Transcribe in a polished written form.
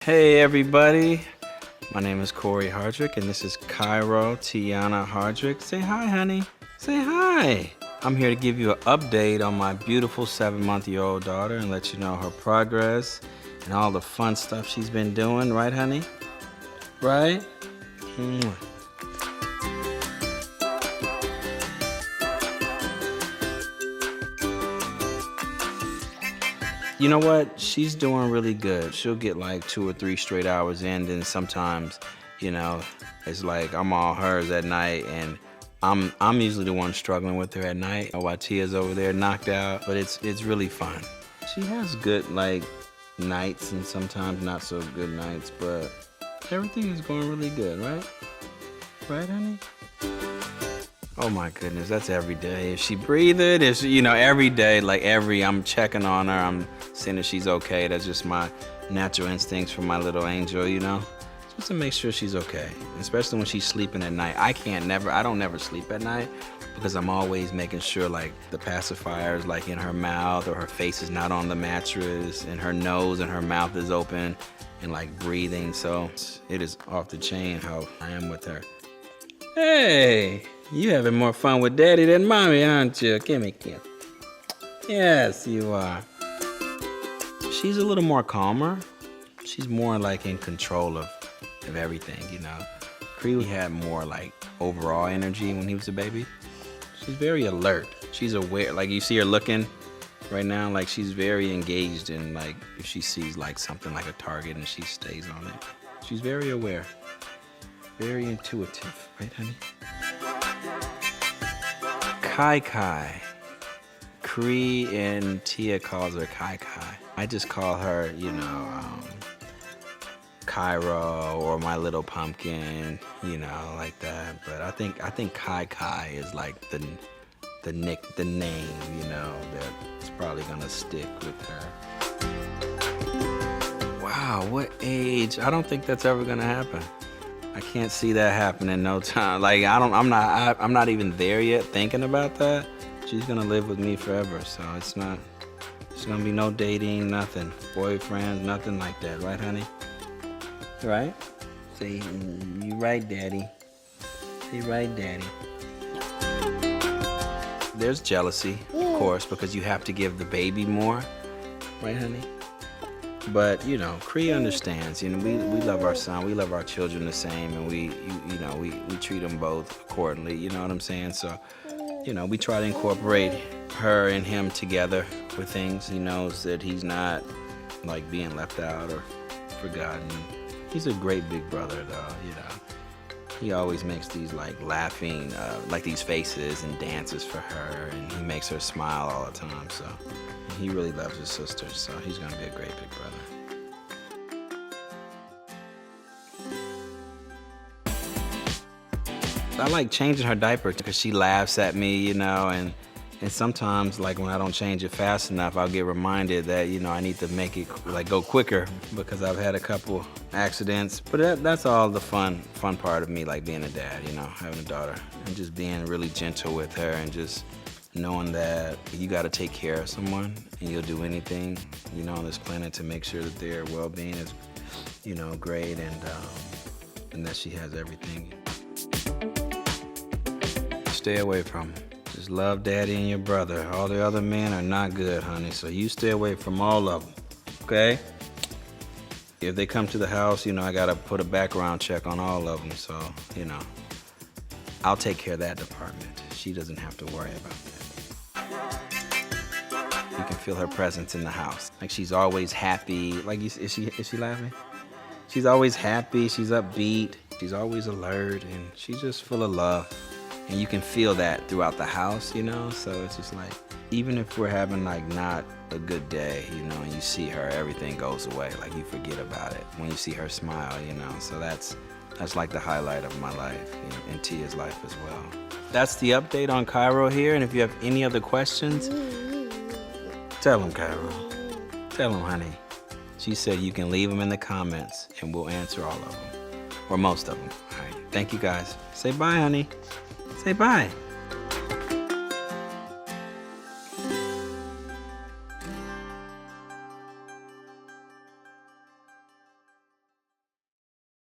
Hey everybody, my name is Cory Hardrick and this is Cairo Tiana Hardrick. Say hi, honey. Say hi. I'm here to give you an update on my beautiful 7-month-old daughter and let you know her progress and all the fun stuff she's been doing, right, honey? Right? Mwah. You know what? She's doing really good. She'll get like 2 or 3 straight hours in, then sometimes, it's like I'm all hers at night, and I'm usually the one struggling with her at night while Tia's over there knocked out. But it's really fun. She has good nights and sometimes not so good nights, but everything is going really good, right? Right, honey? Oh my goodness, that's every day. Is she breathing? Is she, every day, I'm checking on her, I'm seeing if she's okay. That's just my natural instincts for my little angel, just to make sure she's okay. Especially when she's sleeping at night. I don't never sleep at night because I'm always making sure the pacifier is in her mouth, or her face is not on the mattress, and her nose and her mouth is open and breathing. So it is off the chain how I am with her. Hey! You having more fun with Daddy than Mommy, aren't you? Gimme. Yes, you are. She's a little more calmer. She's more in control of everything, Cree had more overall energy when he was a baby. She's very alert. She's aware. You see her looking right now, she's very engaged in if she sees something like a target and she stays on it. She's very aware. Very intuitive, right, honey? Kai. Cree and Tia calls her Kai. I just call her, Cairo or my little pumpkin, like that. But I think Kai is the name, that's probably gonna stick with her. Wow, what age? I don't think that's ever gonna happen. I can't see that happening in no time. I'm not even there yet thinking about that. She's gonna live with me forever, so it's gonna be no dating, nothing. Boyfriends, nothing like that, right, honey? Right? Say, you right, Daddy. Say, right, Daddy. There's jealousy, of course, because you have to give the baby more, right, honey? But Cree understands. We love our son. We love our children the same, and we treat them both accordingly. You know what I'm saying? So, we try to incorporate her and him together with things. He knows that he's not being left out or forgotten. He's a great big brother, though. He always makes these laughing, these faces and dances for her, and he makes her smile all the time. So. He really loves his sister, so he's gonna be a great big brother. I like changing her diaper because she laughs at me, and sometimes when I don't change it fast enough, I'll get reminded that I need to make it go quicker because I've had a couple accidents. But that's all the fun part of me, being a dad, having a daughter, and just being really gentle with her and just knowing that you got to take care of someone and you'll do anything, on this planet to make sure that their well-being is, great, and that she has everything. Stay away from them. Just love Daddy and your brother. All the other men are not good, honey, so you stay away from all of them, okay? If they come to the house, I got to put a background check on all of them, so, I'll take care of that department. She doesn't have to worry about that. You can feel her presence in the house. She's always happy. Is she laughing? She's always happy, she's upbeat, she's always alert, and she's just full of love. And you can feel that throughout the house, so it's just even if we're having not a good day, and you see her, everything goes away. You forget about it when you see her smile, so that's the highlight of my life, and Tia's life as well. That's the update on Cairo here, and if you have any other questions, tell them, Cairo. Tell them, honey. She said you can leave them in the comments, and we'll answer all of them, or most of them. All right, thank you guys. Say bye, honey. Say bye.